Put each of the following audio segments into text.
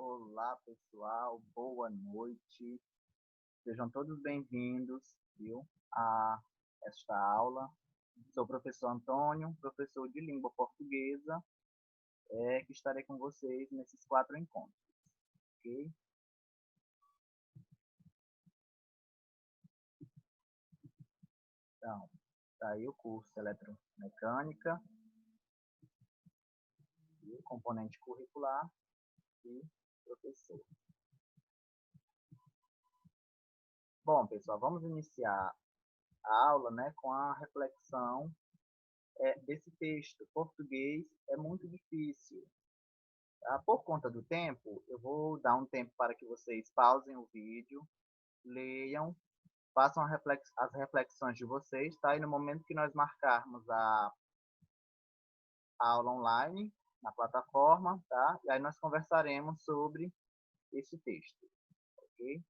Olá, pessoal, boa noite. Sejam todos bem-vindos, viu, a esta aula. Sou o professor Antônio, professor de língua portuguesa, que estarei com vocês nesses 4 encontros, ok? Então, está aí o curso Eletromecânica, viu? Componente curricular e professor. Bom, pessoal, vamos iniciar a aula, né, com a reflexão desse texto. Português é muito difícil. Por conta do tempo, eu vou dar um tempo para que vocês pausem o vídeo, leiam, façam as reflexões de vocês, tá? E no momento que nós marcarmos a aula online na plataforma, tá? E aí nós conversaremos sobre esse texto, ok?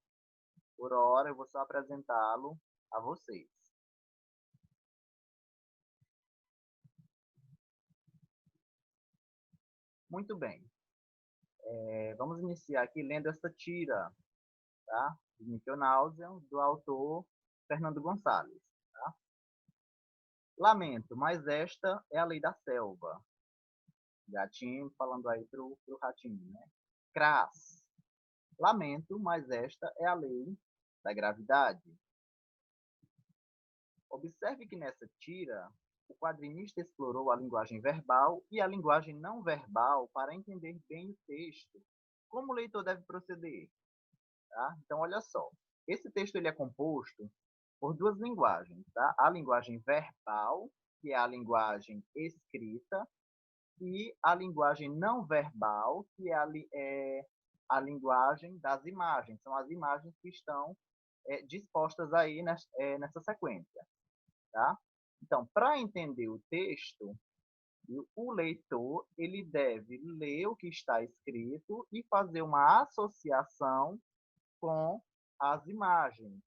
Por hora, eu vou só apresentá-lo a vocês. Muito bem. Vamos iniciar aqui lendo esta tira, tá? De Níquel Náusea, do autor Fernando Gonçalves. Tá? Lamento, mas esta é a lei da selva. Gatinho falando aí pro ratinho, né? Cras. Lamento, mas esta é a lei da gravidade. Observe que nessa tira, o quadrinista explorou a linguagem verbal e a linguagem não verbal para entender bem o texto. Como o leitor deve proceder? Tá? Então, olha só. Esse texto ele é composto por duas linguagens. Tá? A linguagem verbal, que é a linguagem escrita, e a linguagem não verbal, que é a linguagem das imagens. São as imagens que estão dispostas aí nessa sequência. Tá? Então, para entender o texto, o leitor ele deve ler o que está escrito e fazer uma associação com as imagens,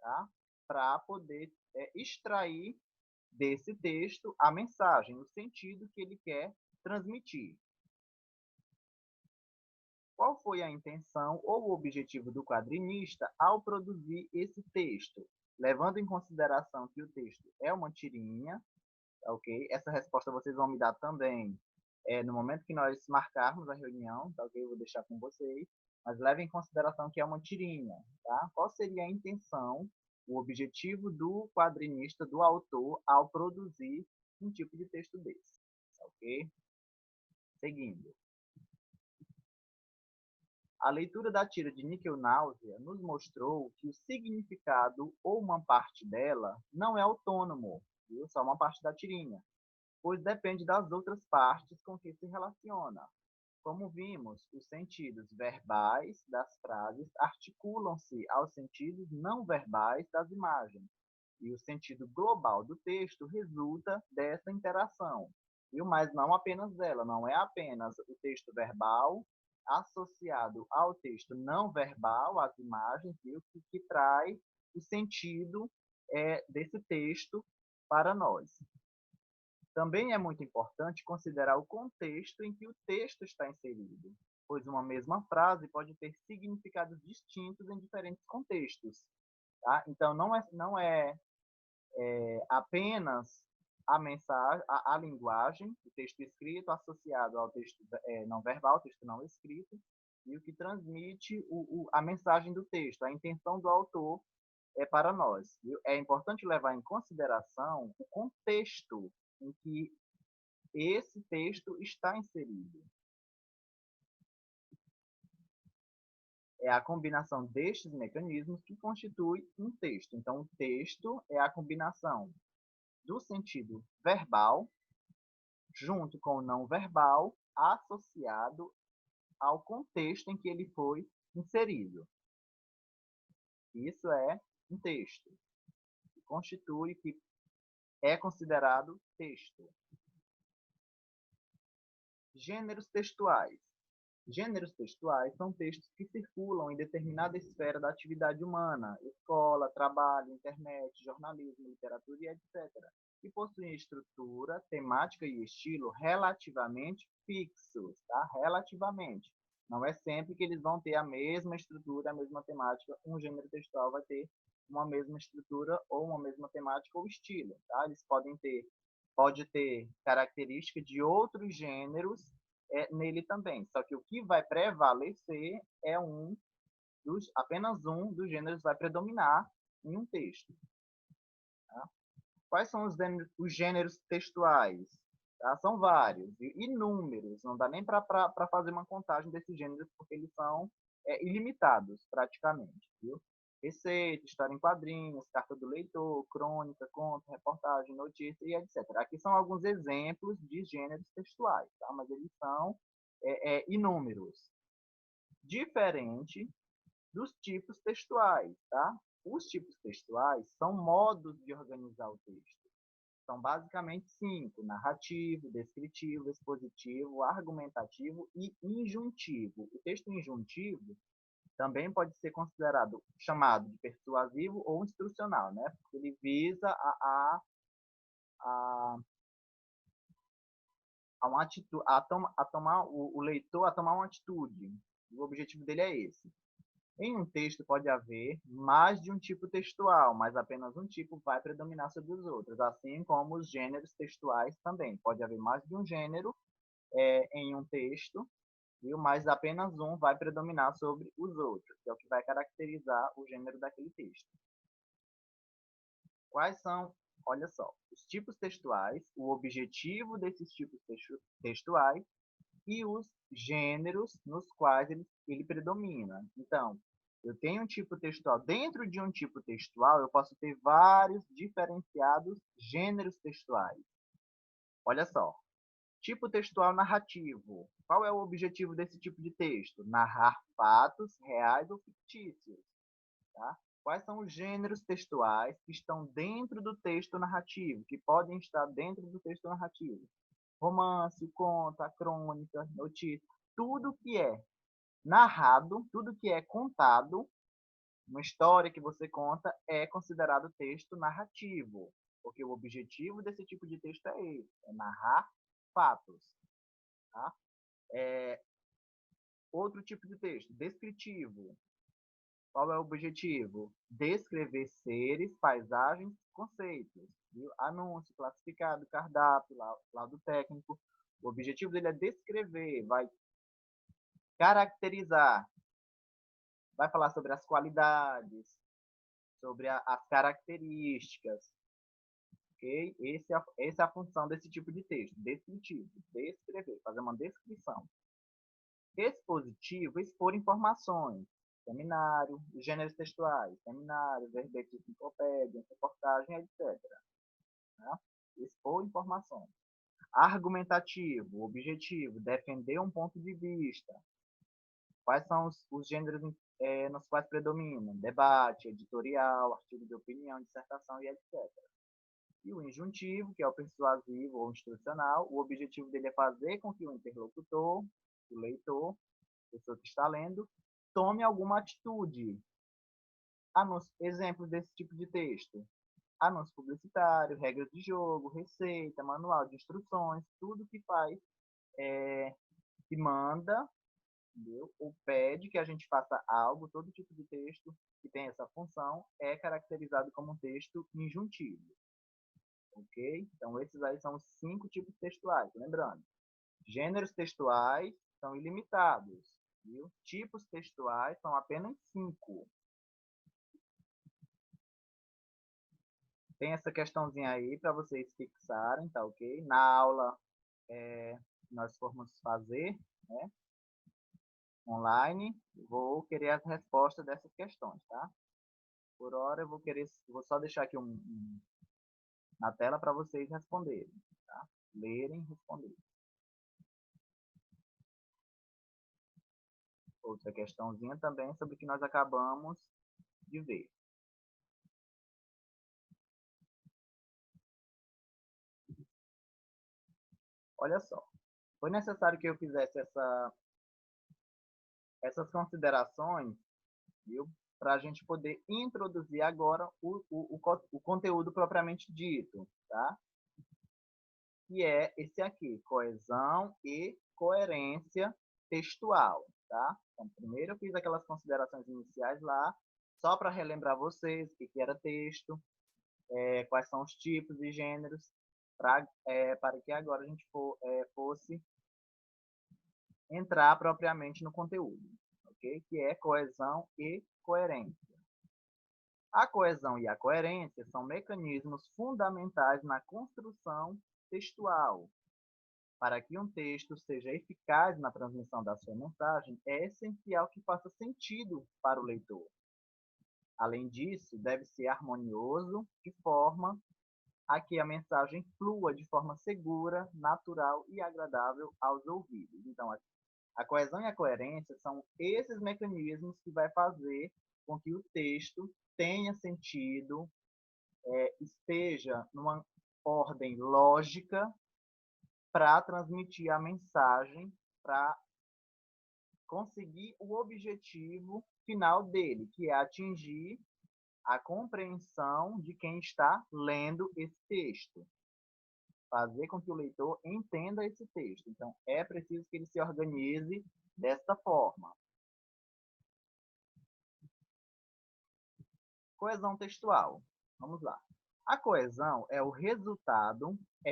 tá? Para poder extrair desse texto a mensagem, o sentido que ele quer transmitir. Qual foi a intenção ou o objetivo do quadrinista ao produzir esse texto? Levando em consideração que o texto é uma tirinha, ok? Essa resposta vocês vão me dar também no momento que nós marcarmos a reunião, tá ok? Eu vou deixar com vocês, mas levem em consideração que é uma tirinha, tá? Qual seria a intenção, o objetivo do quadrinista, do autor, ao produzir um tipo de texto desse, ok? Seguindo. A leitura da tira de Níquel Náusea nos mostrou que o significado ou uma parte dela não é autônomo, viu? Só uma parte da tirinha, pois depende das outras partes com que se relaciona. Como vimos, os sentidos verbais das frases articulam-se aos sentidos não verbais das imagens, e o sentido global do texto resulta dessa interação. Mas não apenas dela, não é apenas o texto verbal associado ao texto não verbal, às imagens, que traz o sentido desse texto para nós. Também é muito importante considerar o contexto em que o texto está inserido, pois uma mesma frase pode ter significados distintos em diferentes contextos. Tá? Então, não é apenas a mensagem, a linguagem, o texto escrito associado ao texto não verbal, texto não escrito, e o que transmite a mensagem do texto, a intenção do autor para nós. Viu? É importante levar em consideração o contexto em que esse texto está inserido. É a combinação destes mecanismos que constitui um texto. Então, o texto é a combinação do sentido verbal junto com o não verbal associado ao contexto em que ele foi inserido. Isso é um texto, que constitui, que é considerado texto. Gêneros textuais. Gêneros textuais são textos que circulam em determinada esfera da atividade humana, escola, trabalho, internet, jornalismo, literatura e etc., que possuem estrutura, temática e estilo relativamente fixos, tá? Relativamente. Não é sempre que eles vão ter a mesma estrutura, a mesma temática. Um gênero textual vai ter uma mesma estrutura ou uma mesma temática ou estilo, tá? Eles pode ter característica de outros gêneros nele também. Só que o que vai prevalecer é apenas um dos gêneros vai predominar em um texto. Tá? Quais são os gêneros textuais? Tá? São vários, inúmeros. Não dá nem para fazer uma contagem desses gêneros, porque eles são ilimitados, praticamente. Viu? Receita, história em quadrinhos, carta do leitor, crônica, conto, reportagem, notícia e etc. Aqui são alguns exemplos de gêneros textuais, tá? Mas eles são inúmeros. Diferente dos tipos textuais, tá? Os tipos textuais são modos de organizar o texto. São basicamente 5: narrativo, descritivo, expositivo, argumentativo e injuntivo. O texto injuntivo também pode ser chamado de persuasivo ou instrucional, né? Porque ele visa a uma atitude, tomar o leitor a tomar uma atitude. O objetivo dele é esse. Em um texto pode haver mais de um tipo textual, mas apenas um tipo vai predominar sobre os outros, assim como os gêneros textuais também. Pode haver mais de um gênero em um texto, viu? Mas apenas um vai predominar sobre os outros, que é o que vai caracterizar o gênero daquele texto. Quais são, olha só, os tipos textuais, o objetivo desses tipos textuais e os gêneros nos quais ele predomina. Então, eu tenho um tipo textual. Dentro de um tipo textual, eu posso ter vários diferenciados gêneros textuais. Olha só. Tipo textual narrativo. Qual é o objetivo desse tipo de texto? Narrar fatos reais ou fictícios. Tá? Quais são os gêneros textuais que estão dentro do texto narrativo, que podem estar dentro do texto narrativo? Romance, conto, a crônica, notícia, tudo que é narrado, tudo que é contado, uma história que você conta é considerado texto narrativo, porque o objetivo desse tipo de texto é esse, é narrar fatos. Tá? Outro tipo de texto, descritivo. Qual é o objetivo? Descrever seres, paisagens, conceitos. Viu? Anúncio, classificado, cardápio, lado técnico. O objetivo dele é descrever, vai caracterizar, vai falar sobre as qualidades, sobre as características. Ok? Essa é a função desse tipo de texto, descritivo, descrever, fazer uma descrição. Expositivo, expor informações, seminário, gêneros textuais, seminário, verbete de enciclopédia, reportagem, etc. Né? Expor informações. Argumentativo, objetivo, defender um ponto de vista. Quais são os gêneros nos quais predominam? Debate, editorial, artigo de opinião, dissertação e etc. E o injuntivo, que é o persuasivo ou instrucional, o objetivo dele é fazer com que o interlocutor, o leitor, a pessoa que está lendo, tome alguma atitude. Exemplos desse tipo de texto. Anúncio publicitário, regras de jogo, receita, manual de instruções, tudo que faz, que manda, entendeu? Ou pede que a gente faça algo, todo tipo de texto que tem essa função é caracterizado como um texto injuntivo. Ok? Então, esses aí são os 5 tipos textuais. Lembrando, gêneros textuais são ilimitados. Viu? Tipos textuais são apenas 5. Tem essa questãozinha aí para vocês fixarem, tá ok? Na aula nós formos fazer, né, online, vou querer as respostas dessas questões, tá? Por hora eu vou só deixar aqui na tela para vocês responderem, tá? Lerem e responderem. Outra questãozinha também sobre o que nós acabamos de ver. Olha só, foi necessário que eu fizesse essas considerações, viu? Para a gente poder introduzir agora o conteúdo propriamente dito, tá? Que é esse aqui, coesão e coerência textual. tá? Então, primeiro eu fiz aquelas considerações iniciais lá, só para relembrar vocês o que era texto, quais são os tipos e gêneros, para que agora a gente fosse entrar propriamente no conteúdo, ok? Que é coesão e coerência. A coesão e a coerência são mecanismos fundamentais na construção textual. Para que um texto seja eficaz na transmissão da sua mensagem, é essencial que faça sentido para o leitor. Além disso, deve ser harmonioso, de forma a que a mensagem flua de forma segura, natural e agradável aos ouvidos. Então, a coesão e a coerência são esses mecanismos que vai fazer com que o texto tenha sentido, esteja numa ordem lógica para transmitir a mensagem, para conseguir o objetivo final dele, que é atingir a compreensão de quem está lendo esse texto. Fazer com que o leitor entenda esse texto. Então, é preciso que ele se organize desta forma. Coesão textual. Vamos lá. A coesão é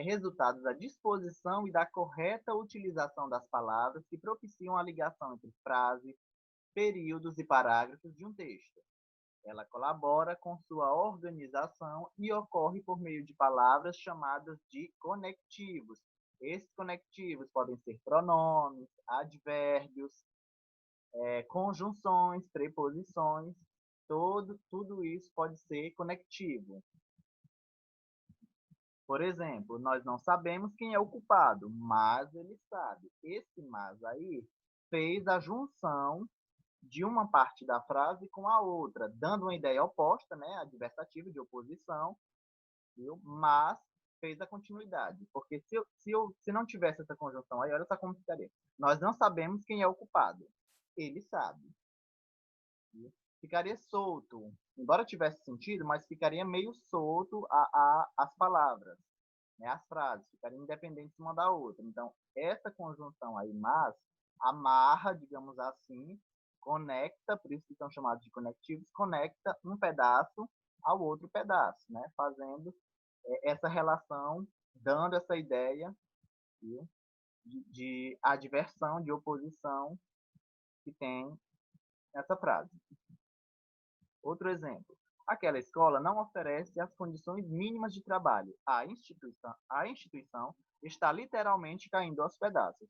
resultado da disposição e da correta utilização das palavras que propiciam a ligação entre frases, períodos e parágrafos de um texto. Ela colabora com sua organização e ocorre por meio de palavras chamadas de conectivos. Esses conectivos podem ser pronomes, advérbios, conjunções, preposições, tudo isso pode ser conectivo. Por exemplo, nós não sabemos quem é o culpado, mas ele sabe. Esse mas aí fez a junção de uma parte da frase com a outra, dando uma ideia oposta, né, adversativa, de oposição, viu? Mas fez a continuidade. Porque se não tivesse essa conjunção aí, olha só como ficaria. Nós não sabemos quem é o culpado. Ele sabe. Viu? Ficaria solto. Embora tivesse sentido, mas ficaria meio solto as palavras, né, as frases. Ficariam independentes uma da outra. Então, essa conjunção aí, mas, amarra, digamos assim, conecta, por isso que são chamados de conectivos, conecta um pedaço ao outro pedaço, né? Fazendo essa relação, dando essa ideia, viu? De adversão, de oposição que tem essa frase. Outro exemplo. Aquela escola não oferece as condições mínimas de trabalho. A instituição está literalmente caindo aos pedaços.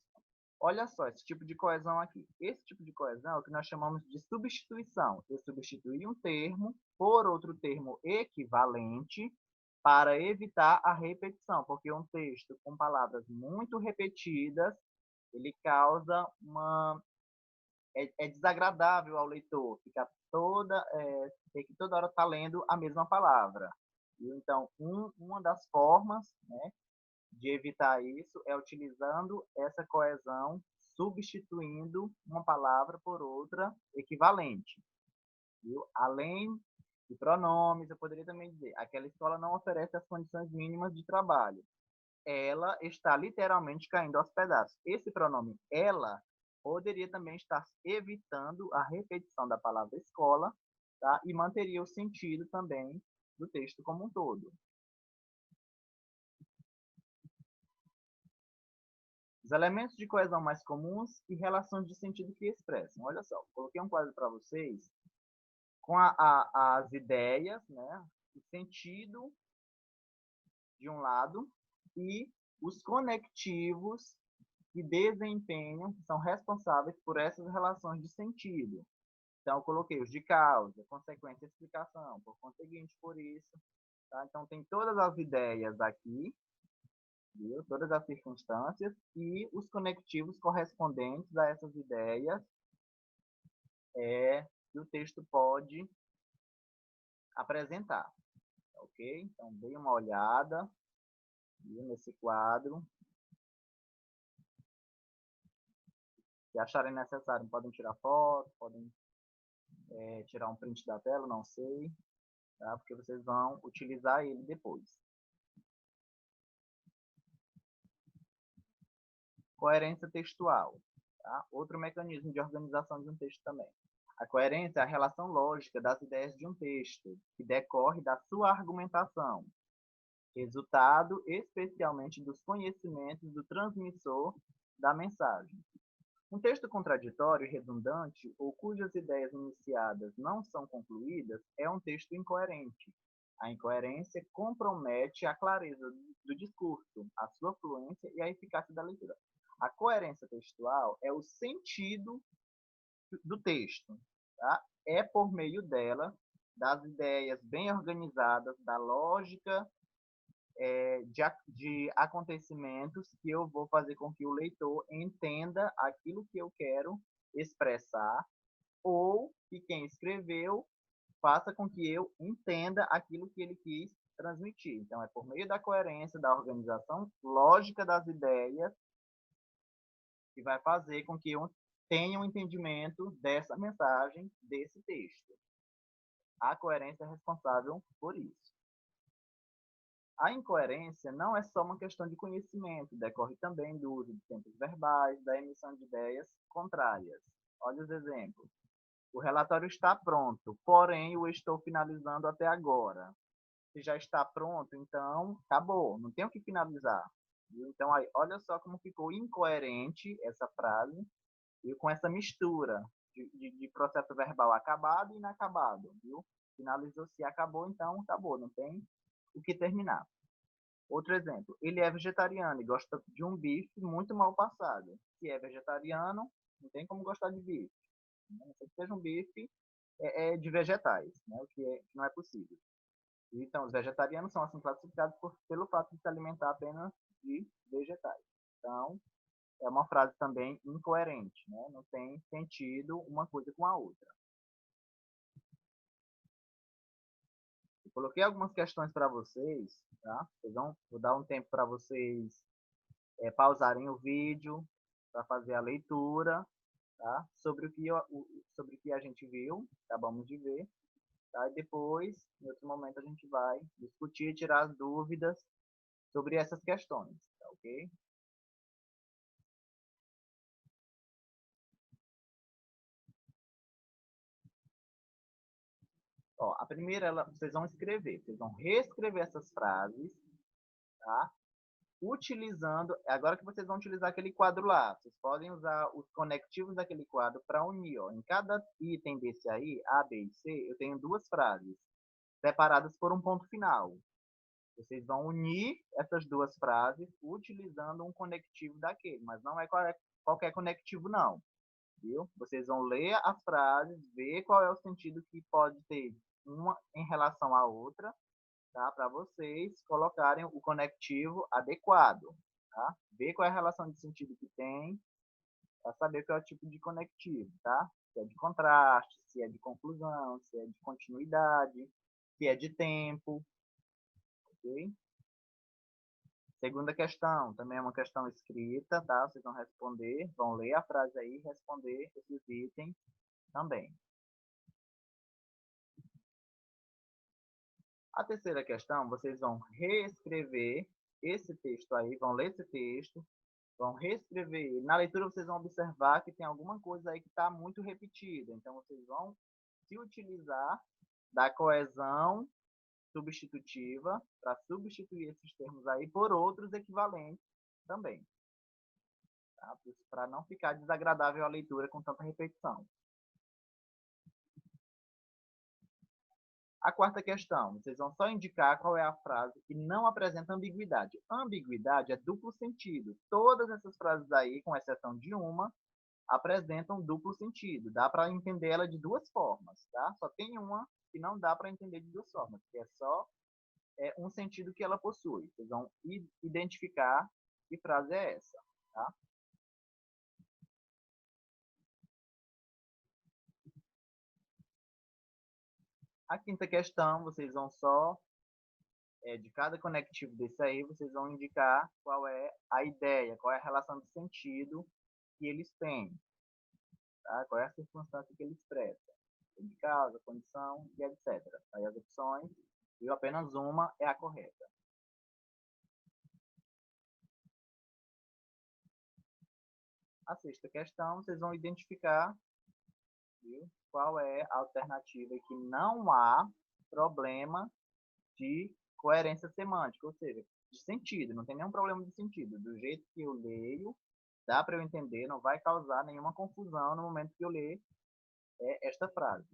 Olha só esse tipo de coesão aqui. Esse tipo de coesão é o que nós chamamos de substituição. Eu substituí um termo por outro termo equivalente para evitar a repetição, porque um texto com palavras muito repetidas, ele causa é desagradável ao leitor, ficar ter que toda hora estar lendo a mesma palavra. Então, uma das formas, né, de evitar isso é utilizando essa coesão, substituindo uma palavra por outra equivalente. Viu? Além de pronomes, eu poderia também dizer, aquela escola não oferece as condições mínimas de trabalho. Ela está literalmente caindo aos pedaços. Esse pronome ela poderia também estar evitando a repetição da palavra escola, tá? E manteria o sentido também do texto como um todo. Os elementos de coesão mais comuns e relações de sentido que expressam. Olha só, coloquei um quadro para vocês com as ideias, né, o sentido de um lado e os conectivos que desempenham, que são responsáveis por essas relações de sentido. Então, eu coloquei os de causa, consequência e explicação, por conseguinte, por isso. Tá? Então, tem todas as ideias aqui, viu? Todas as circunstâncias e os conectivos correspondentes a essas ideias que o texto pode apresentar. Ok? Então, dê uma olhada, viu, nesse quadro. Se acharem necessário, podem tirar foto, podem tirar um print da tela, não sei, tá? Porque vocês vão utilizar ele depois. Coerência textual. Tá? Outro mecanismo de organização de um texto também. A coerência é a relação lógica das ideias de um texto, que decorre da sua argumentação, resultado especialmente dos conhecimentos do transmissor da mensagem. Um texto contraditório e redundante, ou cujas ideias iniciadas não são concluídas, é um texto incoerente. A incoerência compromete a clareza do discurso, a sua fluência e a eficácia da leitura. A coerência textual é o sentido do texto. Tá? É por meio dela, das ideias bem organizadas, da lógica de acontecimentos, que eu vou fazer com que o leitor entenda aquilo que eu quero expressar, ou que quem escreveu faça com que eu entenda aquilo que ele quis transmitir. Então, é por meio da coerência, da organização lógica das ideias, que vai fazer com que eu tenha um entendimento dessa mensagem, desse texto. A coerência é responsável por isso. A incoerência não é só uma questão de conhecimento, decorre também do uso de tempos verbais, da emissão de ideias contrárias. Olha os exemplos. O relatório está pronto, porém eu estou finalizando até agora. Se já está pronto, então acabou, não tem o que finalizar. Viu? Então, aí, olha só como ficou incoerente essa frase, e com essa mistura de processo verbal acabado e inacabado. Viu? Finalizou, se acabou, então acabou, não tem o que terminar. Outro exemplo, ele é vegetariano e gosta de um bife muito mal passado. Se é vegetariano, não tem como gostar de bife. Não sei que seja um bife de vegetais, né? O que não é possível. Então, os vegetarianos são assim classificados pelo fato de se alimentar apenas de vegetais. Então, é uma frase também incoerente, né? Não tem sentido uma coisa com a outra. Eu coloquei algumas questões para vocês, tá? Vou dar um tempo para vocês pausarem o vídeo para fazer a leitura, tá? Sobre o que a gente viu, acabamos de ver, tá? E depois, em outro momento, a gente vai discutir e tirar as dúvidas sobre essas questões, tá ok? Ó, a primeira, vocês vão escrever, vocês vão reescrever essas frases, tá? Utilizando, agora que vocês vão utilizar aquele quadro lá, vocês podem usar os conectivos daquele quadro para unir, ó. Em cada item desse aí, A, B e C, eu tenho duas frases separadas por um ponto final. Vocês vão unir essas duas frases utilizando um conectivo daquele, mas não é qualquer conectivo, não. Viu? Vocês vão ler as frases, ver qual é o sentido que pode ter uma em relação à outra, tá? Para vocês colocarem o conectivo adequado, tá? Ver qual é a relação de sentido que tem, para saber qual é o tipo de conectivo, tá? Se é de contraste, se é de conclusão, se é de continuidade, se é de tempo, ok? Segunda questão, também é uma questão escrita, tá? Vocês vão responder, vão ler a frase aí e responder esses itens também. A terceira questão, vocês vão reescrever esse texto aí, vão ler esse texto, vão reescrever. Na leitura vocês vão observar que tem alguma coisa aí que está muito repetida. Então vocês vão se utilizar da coesão substitutiva para substituir esses termos aí por outros equivalentes também. Tá? Para não ficar desagradável a leitura com tanta repetição. A quarta questão, vocês vão só indicar qual é a frase que não apresenta ambiguidade. Ambiguidade é duplo sentido. Todas essas frases aí, com exceção de uma, apresentam duplo sentido. Dá para entender ela de duas formas, tá? Só tem uma que não dá para entender de duas formas, que é só um sentido que ela possui. Vocês vão identificar que frase é essa, tá? A quinta questão, vocês vão só de cada conectivo desse aí, vocês vão indicar qual é a ideia, qual é a relação de sentido que eles têm, tá? Qual é a circunstância que ele expressa, de causa, condição e etc. Aí as opções, e apenas uma é a correta. A sexta questão, vocês vão identificar, viu, qual é a alternativa que não há problema de coerência semântica, ou seja, de sentido, não tem nenhum problema de sentido. Do jeito que eu leio, dá para eu entender, não vai causar nenhuma confusão no momento que eu ler esta frase.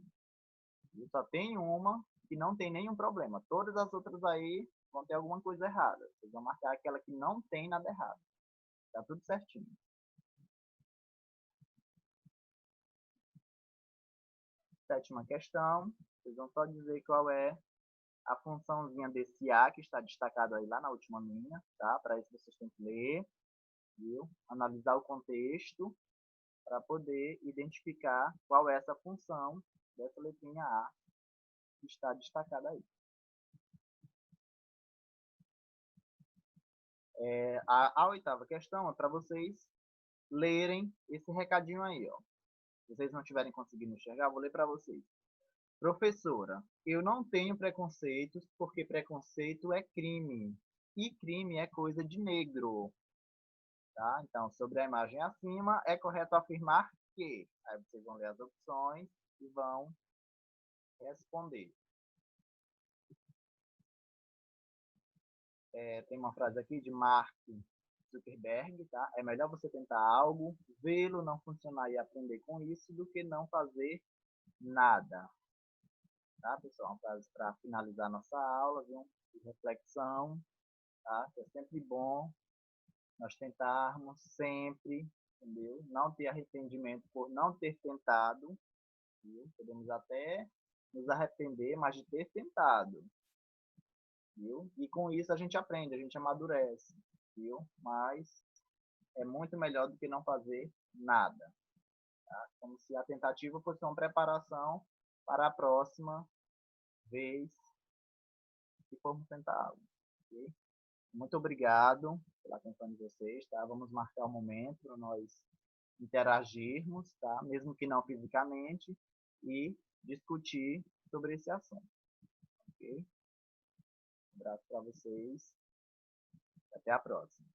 E só tem uma que não tem nenhum problema. Todas as outras aí vão ter alguma coisa errada. Vocês vão marcar aquela que não tem nada errado. Tá tudo certinho. Sétima questão. Vocês vão só dizer qual é a funçãozinha desse A que está destacado aí lá na última linha, tá? Para isso vocês têm que ler, viu? Analisar o contexto para poder identificar qual é essa função dessa letrinha A que está destacada aí. A oitava questão é para vocês lerem esse recadinho aí, ó. Se vocês não estiverem conseguindo enxergar, vou ler para vocês. Professora, eu não tenho preconceitos porque preconceito é crime. E crime é coisa de negro. Tá? Então, sobre a imagem acima, é correto afirmar que. Aí vocês vão ler as opções e vão responder. Tem uma frase aqui de Mark Zuckerberg, tá? É melhor você tentar algo, vê-lo não funcionar e aprender com isso do que não fazer nada. Tá, pessoal? Uma frase para finalizar nossa aula, viu? De reflexão, tá? Que é sempre bom nós tentarmos sempre, entendeu? Não ter arrependimento por não ter tentado, viu? Podemos até nos arrepender, mas de ter tentado, viu? E com isso a gente aprende, a gente amadurece, viu? Mas é muito melhor do que não fazer nada, tá? Como se a tentativa fosse uma preparação para a próxima vez que formos tentar algo, ok? Muito obrigado pela atenção de vocês, tá? Vamos marcar um momento para nós interagirmos, tá? Mesmo que não fisicamente, e discutir sobre esse assunto, ok? Um abraço para vocês, até a próxima.